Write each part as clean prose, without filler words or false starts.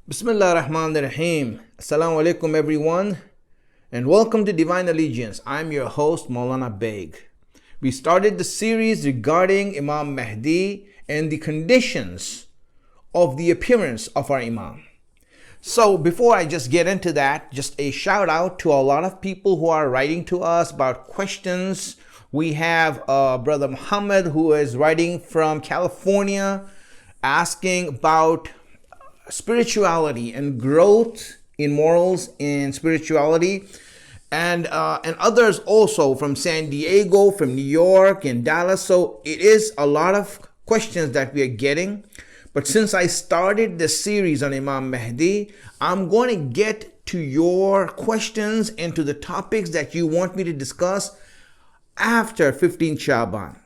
Bismillah ar-Rahman ar-Rahim. Assalamu alaikum everyone and welcome to Divine Allegiance. I'm your host Maulana Baig. We started the series regarding Imam Mahdi and the conditions of the appearance of our Imam. So before I just get into that, just a shout out to a lot of people who are writing to us about questions. We have Brother Muhammad who is writing from California asking about spirituality and growth in morals and spirituality, and others also from San Diego, from New York and Dallas. So it is a lot of questions that we are getting. But since I started this series on Imam Mahdi, I'm going to get to your questions and to the topics that you want me to discuss after 15 Shaban.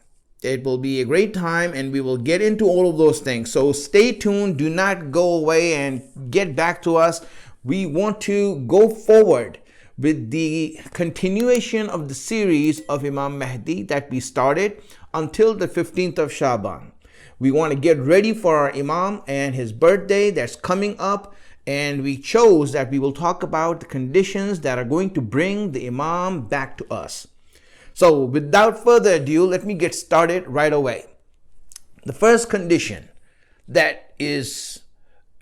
It will be a great time and we will get into all of those things. So stay tuned. Do not go away and get back to us. We want to go forward with the continuation of the series of Imam Mahdi that we started until the 15th of Shaban. We want to get ready for our Imam and his birthday that's coming up. And we chose that we will talk about the conditions that are going to bring the Imam back to us. So without further ado, let me get started right away. The first condition that is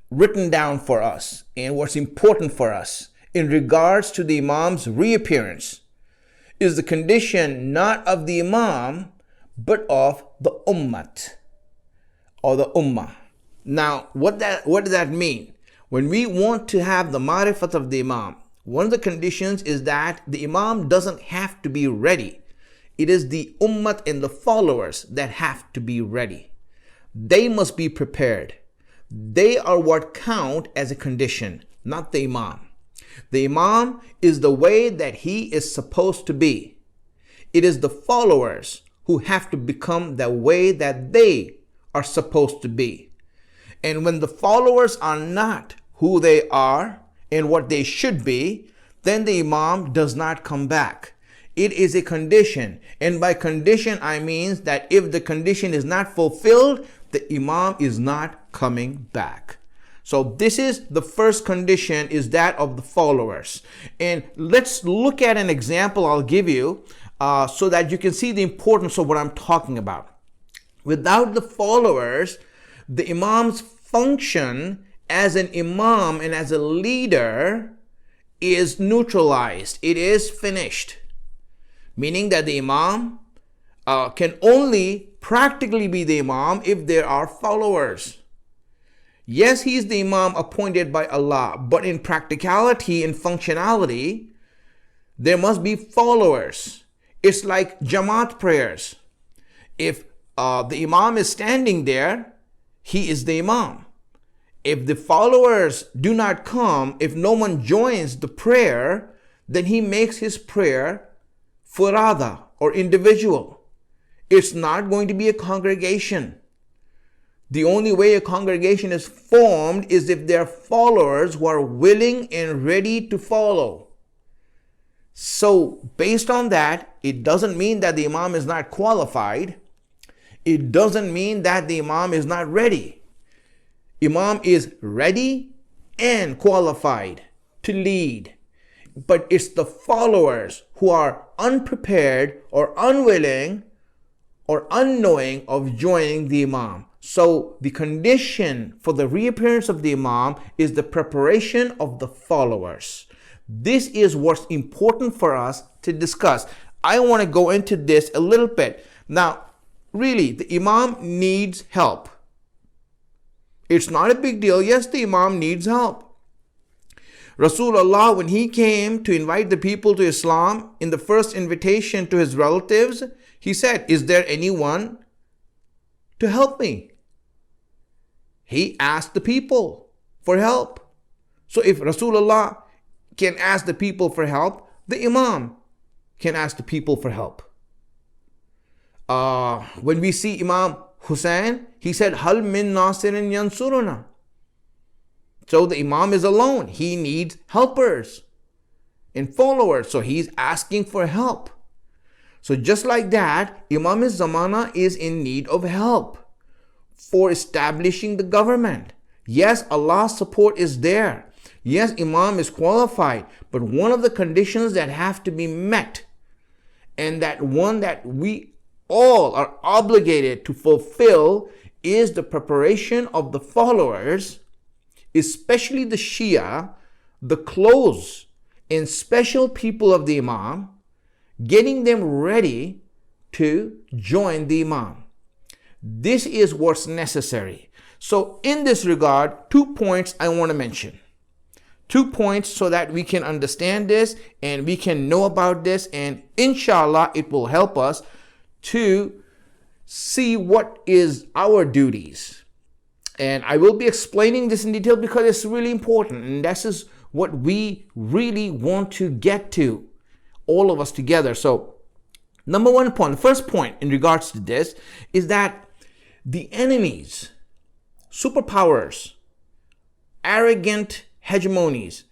written down for us and what's important for us in regards to the Imam's reappearance is the condition not of the Imam but of the Ummat or the Ummah. Now what does that mean? When we want to have the marifat of the Imam, one of the conditions is that the Imam doesn't have to be ready. It is the Ummat and the followers that have to be ready. They must be prepared. They are what count as a condition, not the Imam. The Imam is the way that he is supposed to be. It is the followers who have to become the way that they are supposed to be. And when the followers are not who they are and what they should be, then the Imam does not come back. It is a condition, and by condition I mean that if the condition is not fulfilled, the Imam is not coming back. So this is the first condition, is that of the followers. And let's look at an example I'll give you so that you can see the importance of what I'm talking about. Without the followers, the Imam's function as an Imam and as a leader is neutralized. It is finished. Meaning that the Imam can only practically be the Imam if there are followers. Yes, he is the Imam appointed by Allah, but in practicality and functionality, there must be followers. It's like Jamaat prayers. If the Imam is standing there, he is the Imam. If the followers do not come, if no one joins the prayer, then he makes his prayer furada or individual. It's not going to be a congregation. The only way a congregation is formed is if there are followers who are willing and ready to follow. So based on that, it doesn't mean that the Imam is not qualified. It doesn't mean that the Imam is not ready. Imam is ready and qualified to lead. But it's the followers who are unprepared or unwilling or unknowing of joining the Imam. So the condition for the reappearance of the Imam is the preparation of the followers. This is what's important for us to discuss. I want to go into this a little bit. Now, really, the Imam needs help. It's not a big deal. Yes, the Imam needs help. Rasulullah, when he came to invite the people to Islam, in the first invitation to his relatives, he said, "Is there anyone to help me?" He asked the people for help. So if Rasulullah can ask the people for help, the Imam can ask the people for help. When we see Imam Hussein, he said, "Hal min nasirin yansuruna." So the Imam is alone. He needs helpers and followers. So he's asking for help. So just like that, Imam Zamana is in need of help for establishing the government. Yes, Allah's support is there. Yes, Imam is qualified. But one of the conditions that have to be met, and that one that we all are obligated to fulfill, is the preparation of the followers, especially the Shia, the close and special people of the Imam, getting them ready to join the Imam. This is what's necessary. So in this regard, 2 points I want to mention. 2 points so that we can understand this and we can know about this, and inshallah it will help us to see what is our duties. And I will be explaining this in detail because it's really important, and this is what we really want to get to, all of us together. So number 1 point, the first point in regards to this is that the enemies, superpowers, arrogant hegemonies,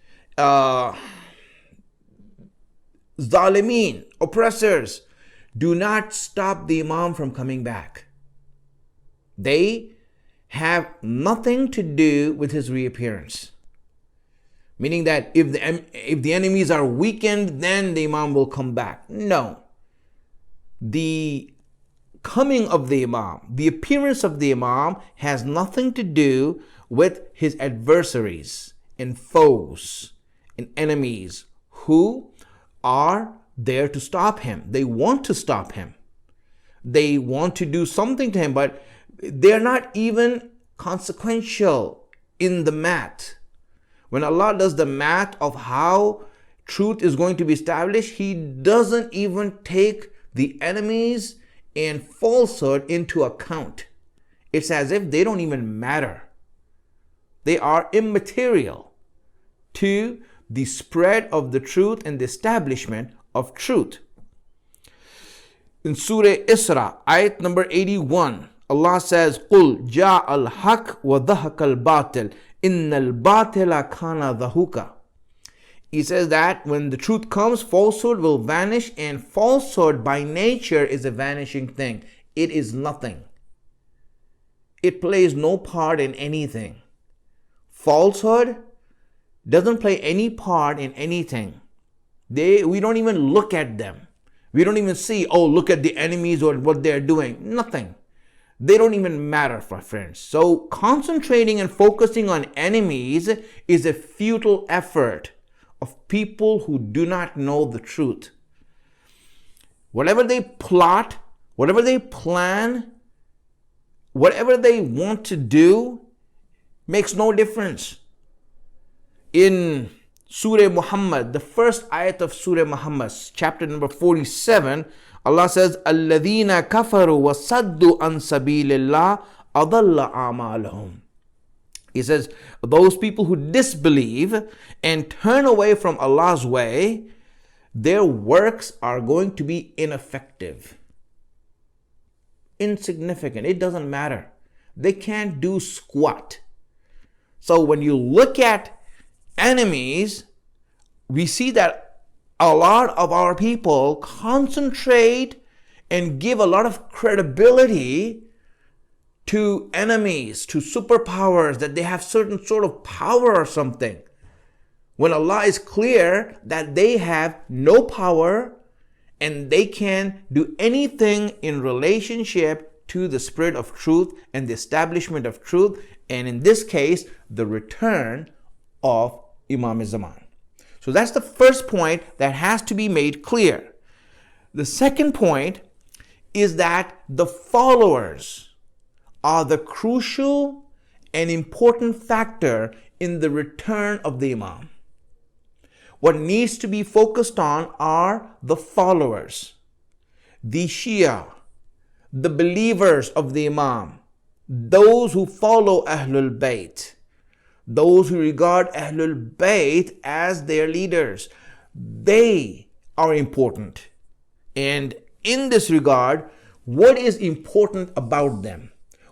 zalimeen, oppressors, do not stop the Imam from coming back. They have nothing to do with his reappearance. Meaning that if the enemies are weakened, then the Imam will come back. No. The coming of the Imam, the appearance of the Imam, has nothing to do with his adversaries and foes and enemies who are there to stop him. They want to stop him. They want to do something to him, but they're not even consequential in the math. When Allah does the math of how truth is going to be established, He doesn't even take the enemies and falsehood into account. It's as if they don't even matter. They are immaterial to the spread of the truth and the establishment of truth. In Surah Isra, ayat number 81, Allah says, قُلْ جَاءَ الْحَقُّ وَضَحَكَ الْبَاطِلِ إِنَّ الْبَاطِلَ كَانَ ضَحُوكَ. He says that when the truth comes, falsehood will vanish, and falsehood by nature is a vanishing thing. It is nothing. It plays no part in anything. Falsehood doesn't play any part in anything. We don't even look at them. We don't even see, oh, look at the enemies or what they're doing. Nothing. They don't even matter, my friends. So concentrating and focusing on enemies is a futile effort of people who do not know the truth. Whatever they plot, whatever they plan, whatever they want to do makes no difference. In Surah Muhammad, the first ayat of Surah Muhammad, chapter number 47, Allah says, الَّذِينَ كَفَرُوا وَصَدُّوا عَنْ سَبِيلِ اللَّهِ أَضَلَّ أَعْمَالَهُم. He says, those people who disbelieve and turn away from Allah's way, their works are going to be ineffective, insignificant. It doesn't matter. They can't do squat. So when you look at enemies, we see that a lot of our people concentrate and give a lot of credibility to enemies, to superpowers, that they have certain sort of power or something, when Allah is clear that they have no power and they can do anything in relationship to the spread of truth and the establishment of truth, and in this case, the return of Imam Zaman. So that's the first point that has to be made clear. The second point is that the followers are the crucial and important factor in the return of the Imam. What needs to be focused on are the followers, the Shia, the believers of the Imam, those who follow Ahlul Bayt, those who regard Ahlul Bayt as their leaders. They are important. And in this regard, what is important about them?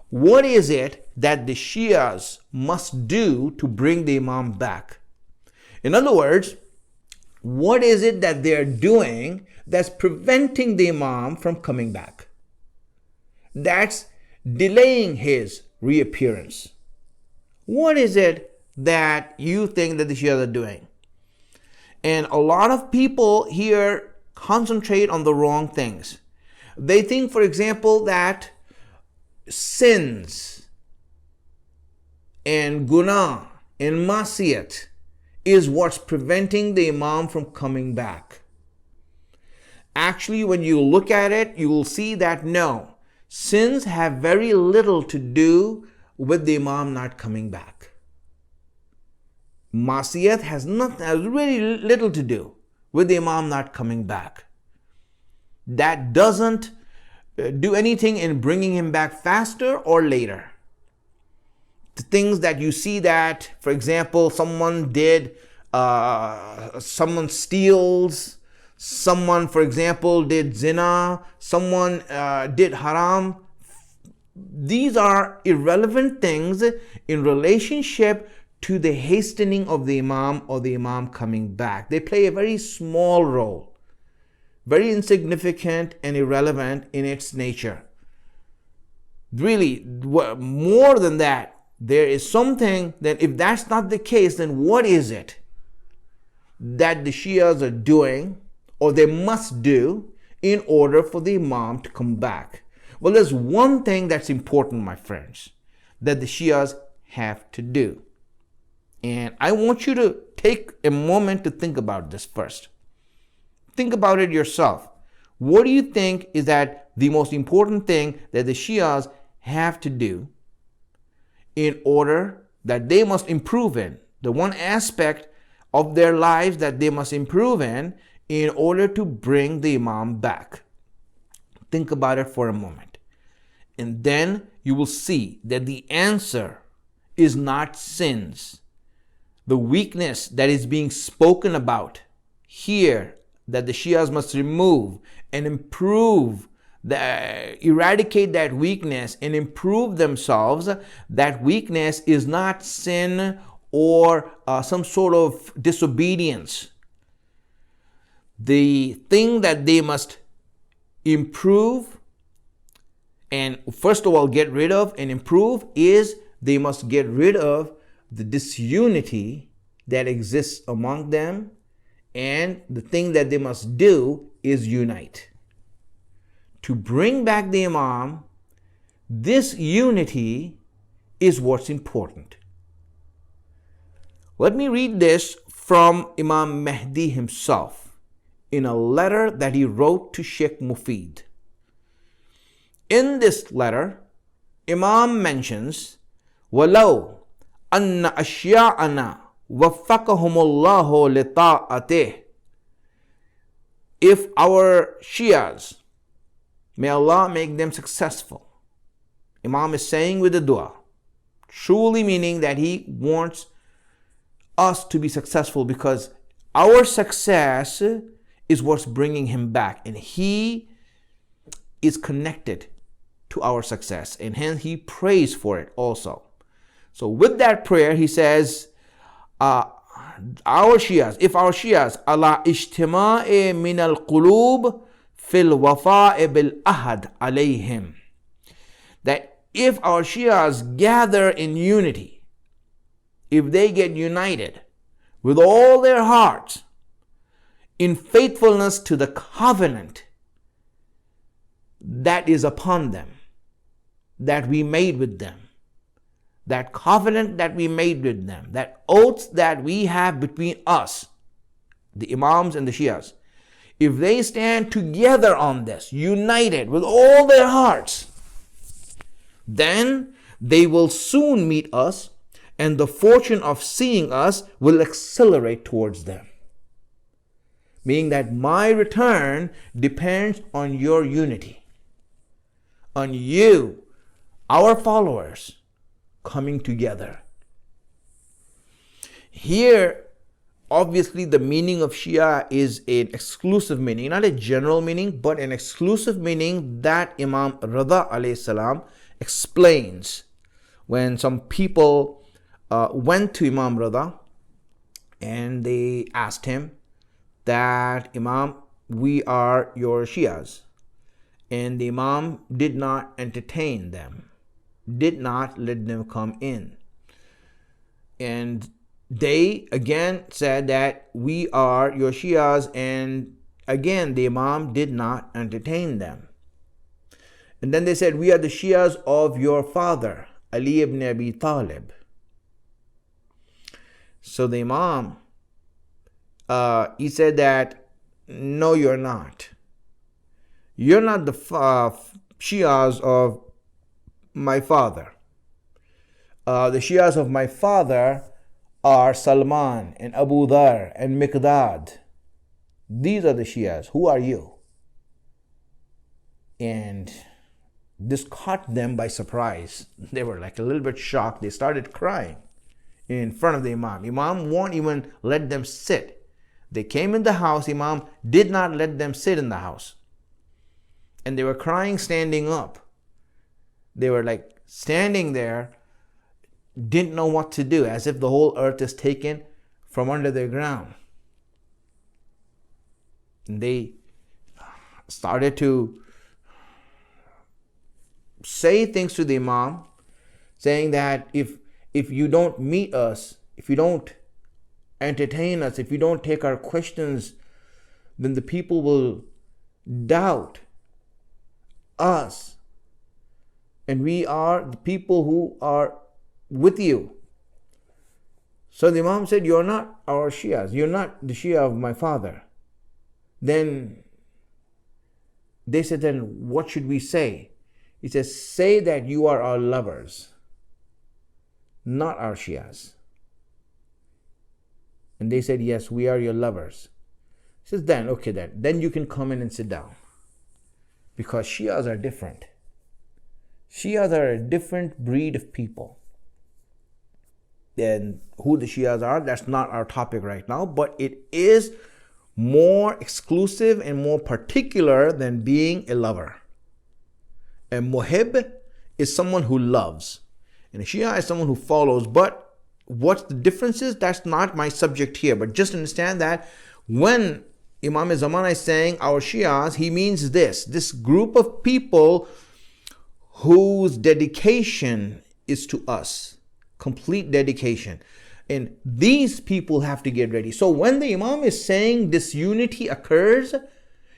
What is it that the Shias must do to bring the Imam back? In other words, what is it that they're doing that's preventing the Imam from coming back? That's delaying his reappearance. What is it that you think that the Shias are doing? And a lot of people here concentrate on the wrong things. They think, for example, that sins and guna and masiyat is what's preventing the Imam from coming back. Actually, when you look at it, you will see that no, sins have very little to do with the Imam not coming back. Masiyat has really little to do with the Imam not coming back. That doesn't do anything in bringing him back faster or later. The things that you see that, for example, someone steals, someone, for example, did zina, someone did haram. These are irrelevant things in relationship to the hastening of the Imam or the Imam coming back. They play a very small role, very insignificant and irrelevant in its nature. Really, more than that, there is something that if that's not the case, then what is it that the Shias are doing or they must do in order for the Imam to come back? Well, there's one thing that's important, my friends, that the Shias have to do. And I want you to take a moment to think about this first. Think about it yourself. What do you think is that the most important thing that the Shias have to do in order that they must improve in? The one aspect of their lives that they must improve in order to bring the Imam back. Think about it for a moment. And then you will see that the answer is not sins. The weakness that is being spoken about here, that the Shias must remove and improve, eradicate that weakness and improve themselves, that weakness is not sin or some sort of disobedience. The thing that they must improve and first of all get rid of and improve is they must get rid of the disunity that exists among them, and the thing that they must do is unite. To bring back the Imam, this unity is what's important. Let me read this from Imam Mahdi himself in a letter that he wrote to Sheikh Mufid. In this letter, Imam mentions, وَلَوْ أَنَّ أَشْيَاءَنَا وَفَّقَهُمُ اللَّهُ لِطَاعَتِهِ. If our Shias, may Allah make them successful. Imam is saying with the dua, truly meaning that he wants us to be successful because our success is what's bringing him back, and he is connected to our success, and hence he prays for it also. So with that prayer, he says, our Shias, if our Shias, ala ijtima'i min al-qulub fil wafa'i bil ahad alayhim, that if our Shias gather in unity, if they get united with all their hearts in faithfulness to the covenant that is upon them, that we made with them, that covenant that we made with them, that oaths that we have between us, the Imams and the Shias, if they stand together on this, united with all their hearts, then they will soon meet us, and the fortune of seeing us will accelerate towards them. Meaning that my return depends on your unity, on you, our followers, coming together. Here, obviously, the meaning of Shia is an exclusive meaning, not a general meaning, but an exclusive meaning that Imam Rida alayhi salam explains when some people went to Imam Rida and they asked him that, Imam, we are your Shias. And the Imam did not entertain them, did not let them come in. And they again said that we are your Shias, and again the Imam did not entertain them. And then they said, we are the Shias of your father, Ali ibn Abi Talib. So the Imam, he said that, no, you're not. You're not the Shias of my father. The Shias of my father are Salman and Abu Dhar and Miqdad. These are the Shias. Who are you? And this caught them by surprise. They were like a little bit shocked. They started crying in front of the Imam. Imam won't even let them sit. They came in the house. Imam did not let them sit in the house. And they were crying standing up. They were like standing there, didn't know what to do, as if the whole earth is taken from under their ground. And they started to say things to the Imam, saying that if you don't meet us, if you don't entertain us, if you don't take our questions, then the people will doubt us. And we are the people who are with you. So the Imam said, you're not our Shias. You're not the Shia of my father. Then they said, then what should we say? He says, say that you are our lovers, not our Shias. And they said, yes, we are your lovers. He says, then, okay, then you can come in and sit down. Because Shias are different. Shias are a different breed of people. And who the Shias are, that's not our topic right now, but it is more exclusive and more particular than being a lover. A muhib is someone who loves, and a Shia is someone who follows. But what the difference is, that's not my subject here. But just understand that when Imam Zamana is saying our Shias, he means this group of people whose dedication is to us, complete dedication. And these people have to get ready. So when the Imam is saying disunity occurs,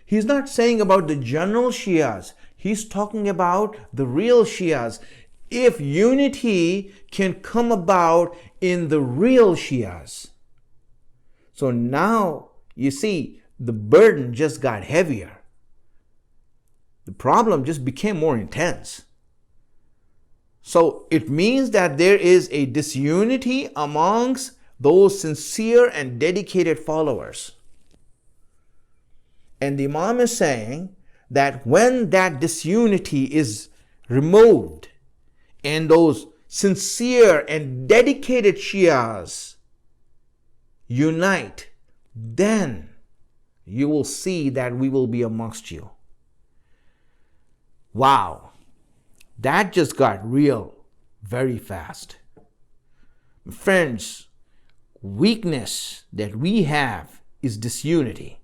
he's not saying about the general Shias. He's talking about the real Shias. If unity can come about in the real Shias. So now, you see, the burden just got heavier. The problem just became more intense. So it means that there is a disunity amongst those sincere and dedicated followers. And the Imam is saying that when that disunity is removed and those sincere and dedicated Shias unite, then you will see that we will be amongst you. Wow, that just got real very fast. Friends, weakness that we have is disunity.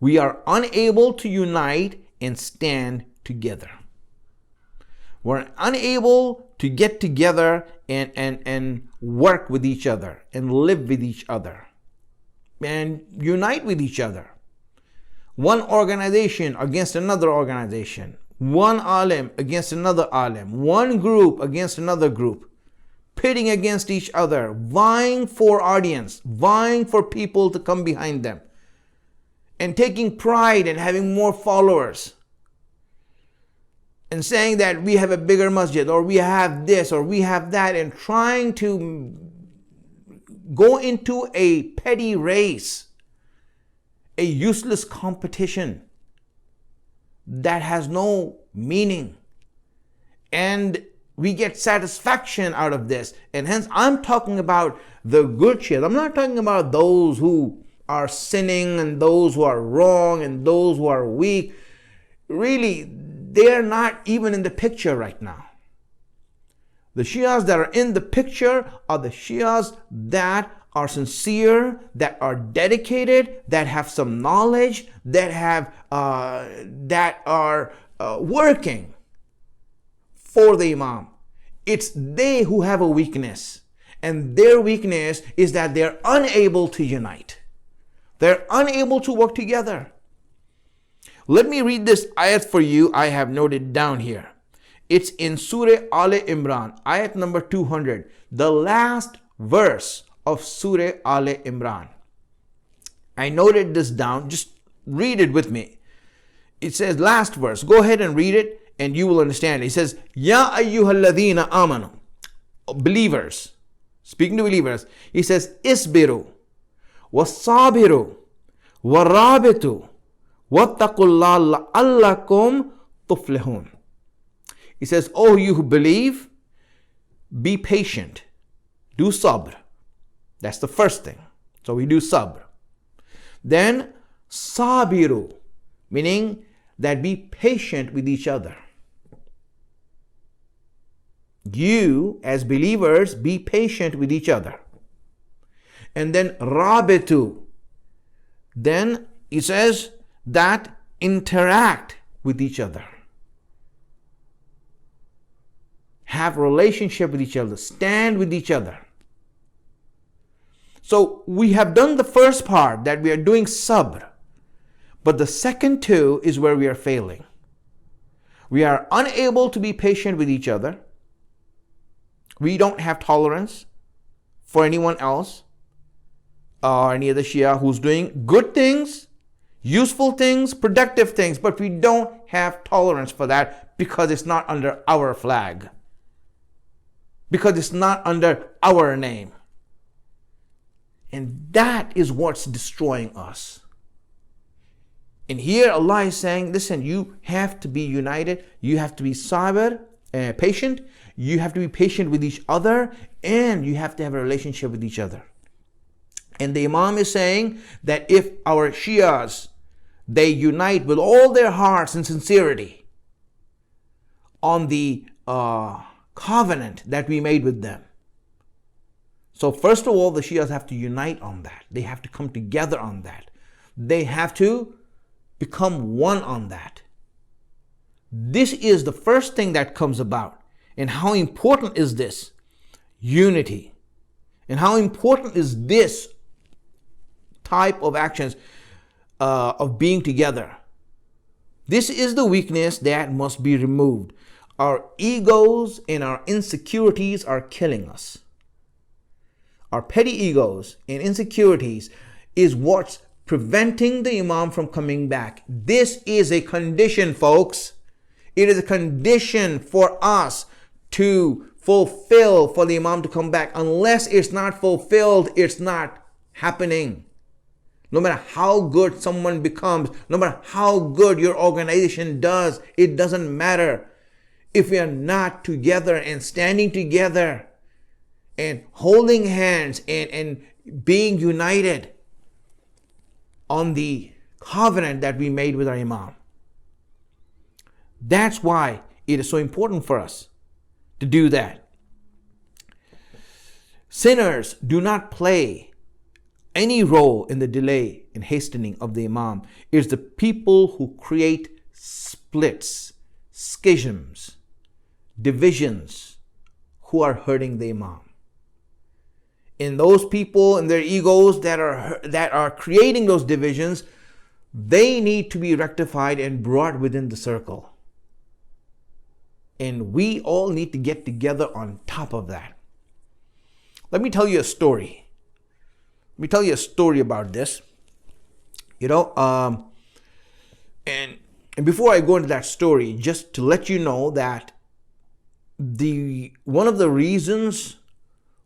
We are unable to unite and stand together. We're unable to get together and work with each other and live with each other and unite with each other. One organization against another organization. One alim against another alim. One group against another group. Pitting against each other. Vying for audience. Vying for people to come behind them. And taking pride in having more followers. And saying that we have a bigger masjid, or we have this, or we have that, and trying to go into a petty race, a useless competition that has no meaning. And we get satisfaction out of this. And hence I'm talking about the good Shias. I'm not talking about those who are sinning and those who are wrong and those who are weak. Really, they're not even in the picture right now. The Shias that are in the picture are the Shias that are sincere, that are dedicated, that have some knowledge, that are working for the Imam. It's they who have a weakness. And their weakness is that they're unable to unite. They're unable to work together. Let me read this ayat for you. I have noted down here. It's in Surah Al Imran, ayat number 200, the last verse of Surah Al Imran. I noted this down. Just read it with me. It says, last verse. Go ahead and read it and you will understand. It says, Ya ayyuhalladhina amanu. Believers. Speaking to believers. He says, Isbiru. Wasabiru. Warabitu. Wattaqullaha la'allakum tuflihun. He says, oh, you who believe, be patient. Do sabr. That's the first thing. So we do sabr. Then sabiru, meaning that be patient with each other. You, as believers, be patient with each other. And then rabitu. Then he says that interact with each other. Have relationship with each other. Stand with each other. So we have done the first part, that we are doing sabr. But the second two is where we are failing. We are unable to be patient with each other. We don't have tolerance for anyone else or any other Shia who's doing good things, useful things, productive things, but we don't have tolerance for that because it's not under our flag. Because it's not under our name. And that is what's destroying us. And here Allah is saying, listen, you have to be united. You have to be sabr, patient. You have to be patient with each other. And you have to have a relationship with each other. And the Imam is saying that if our Shias, they unite with all their hearts and sincerity on the covenant that we made with them. So first of all, the Shias have to unite on that. They have to come together on that. They have to become one on that. This is the first thing that comes about. And how important is this? Unity. And how important is this type of actions of being together? This is the weakness that must be removed. Our egos and our insecurities are killing us. Our petty egos and insecurities is what's preventing the Imam from coming back. This is a condition, folks. It is a condition for us to fulfill for the Imam to come back. Unless it's not fulfilled, it's not happening. No matter how good someone becomes, no matter how good your organization does, it doesn't matter. If we are not together and standing together and holding hands and being united on the covenant that we made with our Imam. That's why it is so important for us to do that. Sinners do not play any role in the delay and hastening of the Imam. It's the people who create splits, schisms, divisions, who are hurting the Imam. And those people and their egos that are creating those divisions, they need to be rectified and brought within the circle. And we all need to get together on top of that. Let me tell you a story. Let me tell you a story about this. And before I go into that story, just to let you know that one of the reasons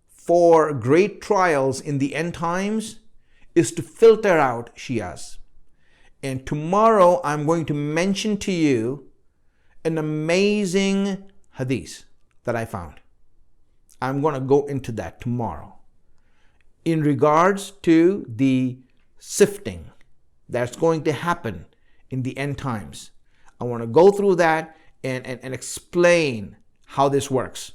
for great trials in the end times is to filter out Shias. And tomorrow I'm going to mention to you an amazing hadith that I found. I'm going to go into that tomorrow in regards to the sifting that's going to happen in the end times. I want to go through that and explain how this works.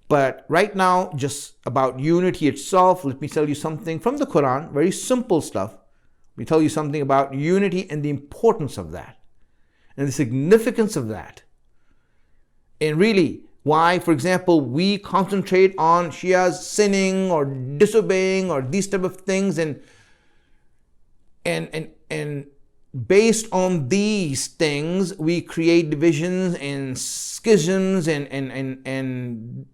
But right now, just about unity itself, let me tell you something from the Quran, very simple stuff. Let me tell you something about unity and the importance of that and the significance of that. And really, Why, for example, we concentrate on Shias sinning or disobeying or these type of things, and based on these things, we create divisions and schisms and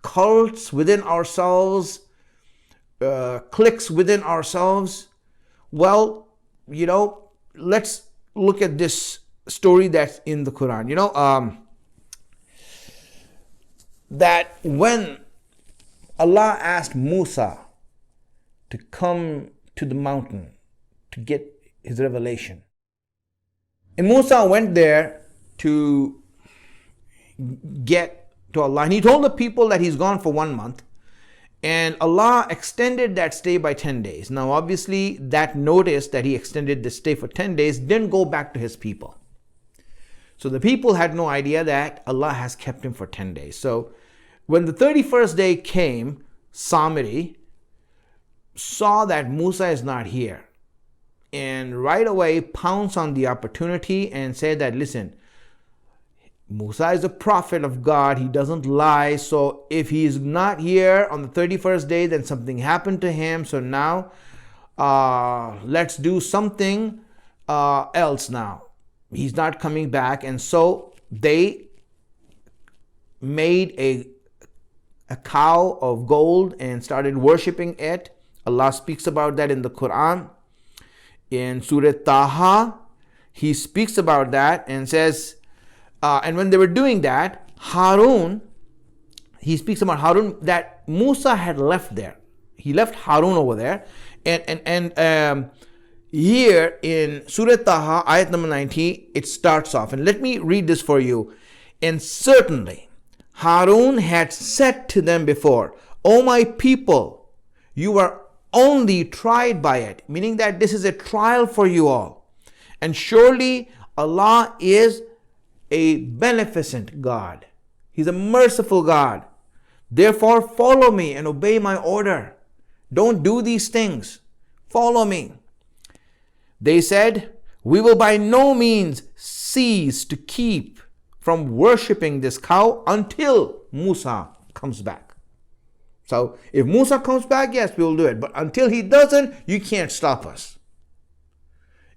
cults within ourselves, cliques within ourselves. Well, let's look at this story that's in the Quran. That when Allah asked Musa to come to the mountain to get his revelation, and Musa went there to get to Allah, and he told the people that he's gone for 1 month, and Allah extended that stay by 10 days. Now obviously that notice that he extended the stay for 10 days didn't go back to his people. So the people had no idea that Allah has kept him for 10 days. So when the 31st day came, Samiri saw that Musa is not here, and right away pounced on the opportunity and said that, listen, Musa is a prophet of God, he doesn't lie, so if he is not here on the 31st day, then something happened to him. So now let's do something else now. He's not coming back. And so they made a cow of gold and started worshipping it. Allah speaks about that in the Quran. In Surah Taha, he speaks about that and says, and when they were doing that, Harun, he speaks about Harun, that Musa had left there. He left Harun over there. And here in Surah Taha, ayat number 19, it starts off. And let me read this for you. And certainly, Harun had said to them before, O my people, you are only tried by it, meaning that this is a trial for you all. And surely Allah is a beneficent God. He's a merciful God. Therefore, follow me and obey my order. Don't do these things. Follow me. They said, we will by no means cease to keep from worshipping this cow until Musa comes back. So if Musa comes back, yes, we will do it. But until he doesn't, you can't stop us.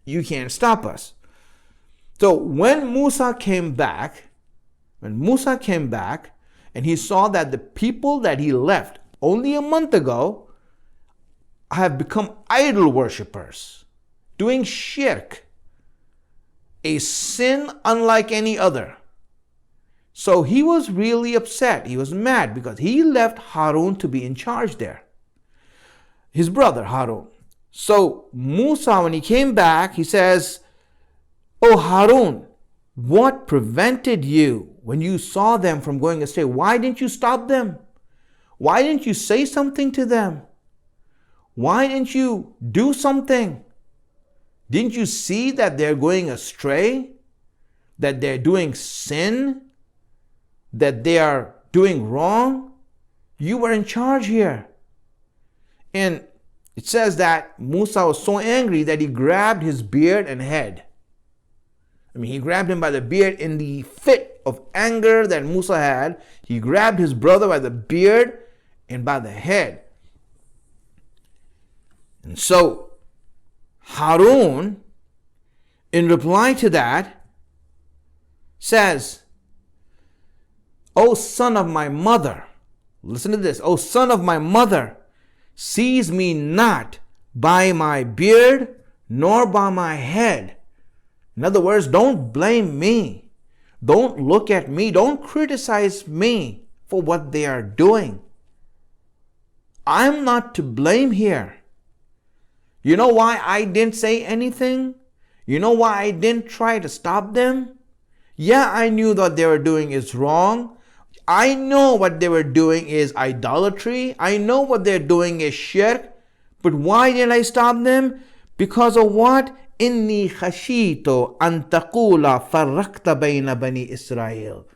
You can't stop us. So when Musa came back, and he saw that the people that he left only a month ago have become idol worshippers, doing shirk, a sin unlike any other. So he was really upset. He was mad because he left Harun to be in charge there, his brother Harun. So Musa, when he came back, he says, Oh Harun, what prevented you when you saw them from going astray? Why didn't you stop them? Why didn't you say something to them? Why didn't you do something? Didn't you see that they're going astray? That they're doing sin? That they are doing wrong? You were in charge here. And it says that Musa was so angry that he grabbed his beard and head. He grabbed him by the beard in the fit of anger that Musa had. He grabbed his brother by the beard and by the head. And so Harun, in reply to that, says, O son of my mother, listen to this, O son of my mother, seize me not by my beard nor by my head. In other words, don't blame me. Don't look at me. Don't criticize me for what they are doing. I'm not to blame here. You know why I didn't say anything? You know why I didn't try to stop them? Yeah, I knew what they were doing is wrong. I know what they were doing is idolatry. I know what they're doing is shirk. But why didn't I stop them? Because of what? Inni khashito an taqula farraqta bayna bani Israel.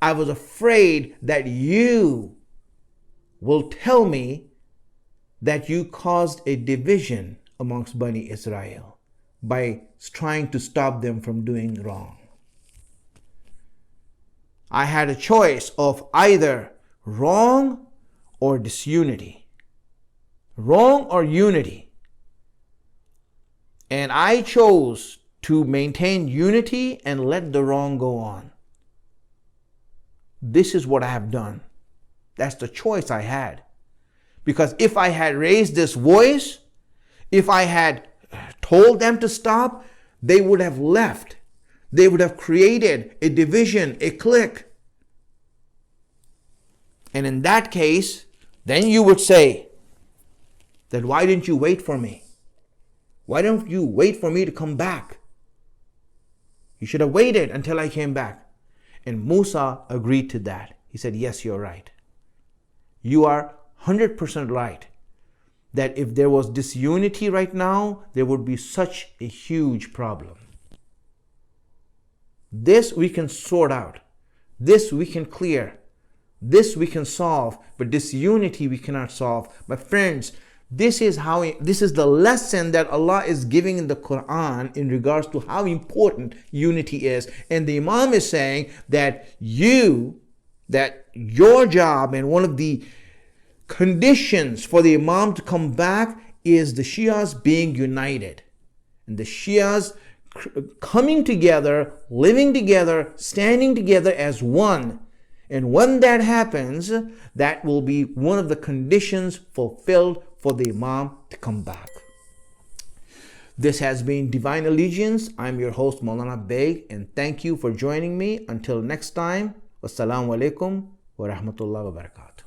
I was afraid that you will tell me that you caused a division amongst Bani Israel by trying to stop them from doing wrong. I had a choice of either wrong or disunity. Wrong or unity. And I chose to maintain unity and let the wrong go on. This is what I have done. That's the choice I had. Because if I had raised this voice, if I had told them to stop, they would have left. They would have created a division, a clique. And in that case, then you would say, then why didn't you wait for me? Why don't you wait for me to come back? You should have waited until I came back. And Musa agreed to that. He said, yes, you're right. You are 100% right. That if there was disunity right now, there would be such a huge problem. This we can sort out. This we can clear. This we can solve. But disunity we cannot solve. My friends, this is the lesson that Allah is giving in the Quran in regards to how important unity is. And the Imam is saying that your job, and one of the conditions for the Imam to come back is the Shias being united. And the Shias coming together, living together, standing together as one. And when that happens, that will be one of the conditions fulfilled for the Imam to come back. This has been Divine Allegiance. I'm your host, Maulana Baig, and thank you for joining me. Until next time, wassalamu alaikum wa rahmatullahi wa barakatuh.